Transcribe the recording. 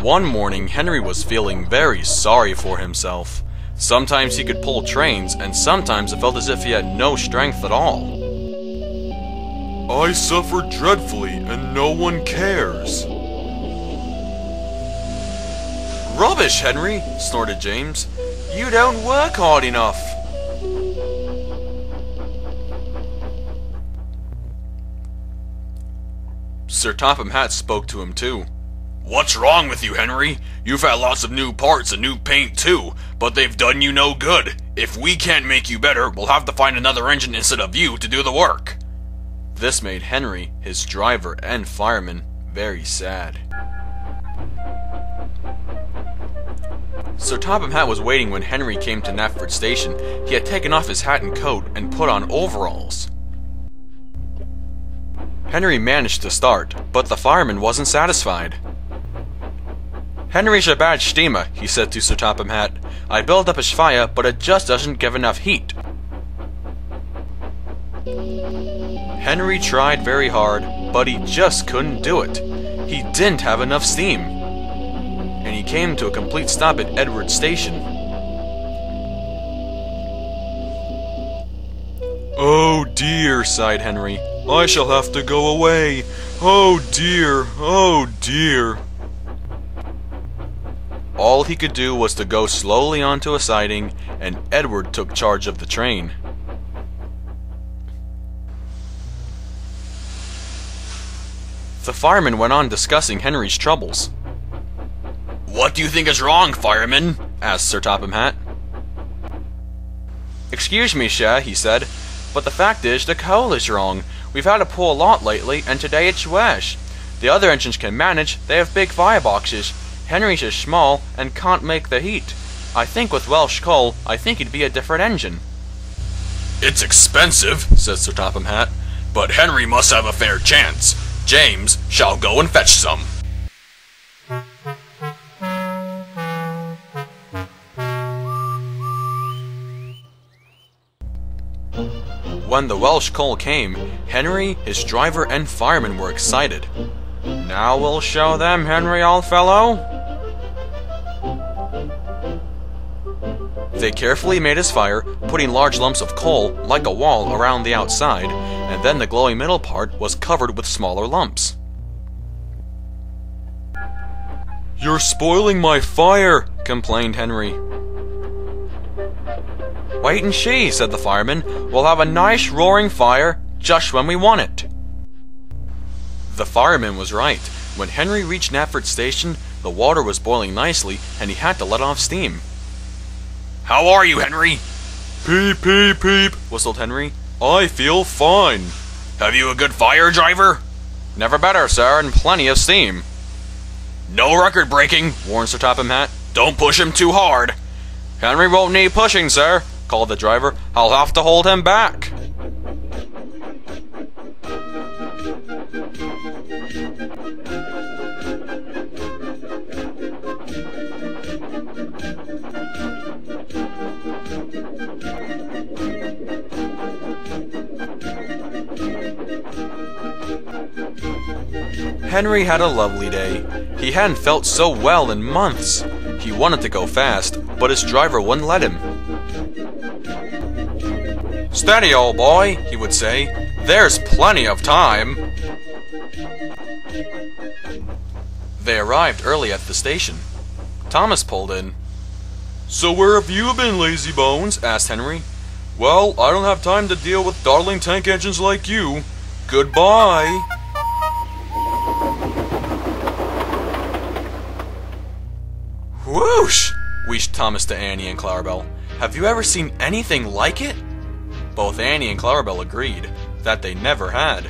One morning, Henry was feeling very sorry for himself. Sometimes he could pull trains, and sometimes it felt as if he had no strength at all. I suffer dreadfully, and no one cares. Rubbish, Henry, snorted James. You don't work hard enough. Sir Topham Hatt spoke to him too. What's wrong with you, Henry? You've had lots of new parts and new paint too, but they've done you no good. If we can't make you better, we'll have to find another engine instead of you to do the work. This made Henry, his driver and fireman, very sad. Sir Topham Hatt was waiting when Henry came to Knapford Station. He had taken off his hat and coat and put on overalls. Henry managed to start, but the fireman wasn't satisfied. "Henry's a bad steamer," he said to Sir Topham Hatt. "I build up his fire, but it just doesn't give enough heat." Henry tried very hard, but he just couldn't do it. He didn't have enough steam. And he came to a complete stop at Edward Station. Oh dear, sighed Henry. I shall have to go away. Oh dear, oh dear. All he could do was to go slowly onto a siding, and Edward took charge of the train. The fireman went on discussing Henry's troubles. What do you think is wrong, fireman? Asked Sir Topham Hatt. "Excuse me, sir," he said, "but the fact is the coal is wrong. We've had a poor lot lately, and today it's worse. The other engines can manage, they have big fireboxes. Henry's is small and can't make the heat. I think with Welsh coal, I think it'd be a different engine." It's expensive, said Sir Topham Hatt, but Henry must have a fair chance. James shall go and fetch some. When the Welsh coal came, Henry, his driver, and fireman were excited. "Now we'll show them, Henry, old fellow." They carefully made his fire, putting large lumps of coal, like a wall, around the outside, and then the glowing middle part was covered with smaller lumps. You're spoiling my fire, complained Henry. "Wait and see," said the fireman. "We'll have a nice roaring fire just when we want it." The fireman was right. When Henry reached Knapford Station, the water was boiling nicely, and he had to let off steam. How are you, Henry? Peep, peep, peep, whistled Henry. I feel fine. Have you a good fire, driver? Never better, sir, and plenty of steam. No record breaking, warned Sir Topham Hatt. Don't push him too hard. Henry won't need pushing, sir, called the driver. I'll have to hold him back. Henry had a lovely day. He hadn't felt so well in months. He wanted to go fast, but his driver wouldn't let him. "Steady, old boy," he would say. "There's plenty of time." They arrived early at the station. Thomas pulled in. So where have you been, lazy bones? Asked Henry. Well, I don't have time to deal with darling tank engines like you. Goodbye. Whoosh! Wheezed Thomas to Annie and Clarabelle. Have you ever seen anything like it? Both Annie and Clarabelle agreed that they never had.